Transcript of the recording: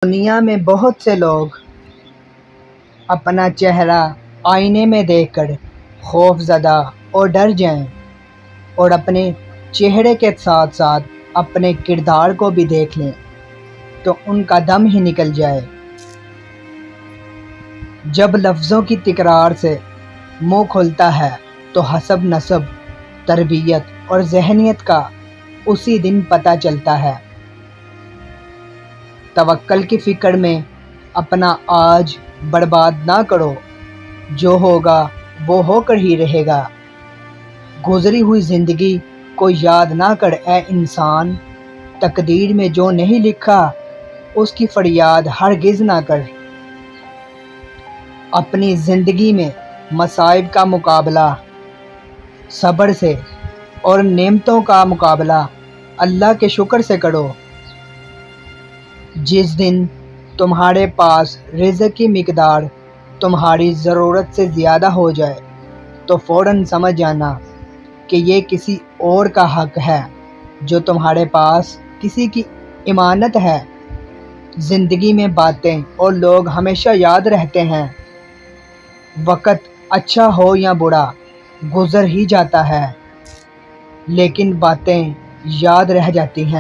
دنیا میں بہت سے لوگ اپنا چہرہ آئینے میں دیکھ کر خوف زدہ اور ڈر جائیں اور اپنے چہرے کے ساتھ ساتھ اپنے کردار کو بھی دیکھ لیں تو ان کا دم ہی نکل جائے۔ جب لفظوں کی تکرار سے منہ کھلتا ہے تو حسب نسب، تربیت اور ذہنیت کا اسی دن پتہ چلتا ہے۔ توکل کی فکر میں اپنا آج برباد نہ کرو، جو ہوگا وہ ہو کر ہی رہے گا۔ گزری ہوئی زندگی کو یاد نہ کر اے انسان، تقدیر میں جو نہیں لکھا اس کی فریاد ہرگز نہ کر۔ اپنی زندگی میں مصائب کا مقابلہ صبر سے اور نعمتوں کا مقابلہ اللہ کے شکر سے کرو۔ جس دن تمہارے پاس رزق کی مقدار تمہاری ضرورت سے زیادہ ہو جائے تو فوراً سمجھ جانا کہ یہ کسی اور کا حق ہے جو تمہارے پاس کسی کی امانت ہے۔ زندگی میں باتیں اور لوگ ہمیشہ یاد رہتے ہیں۔ وقت اچھا ہو یا برا گزر ہی جاتا ہے، لیکن باتیں یاد رہ جاتی ہیں۔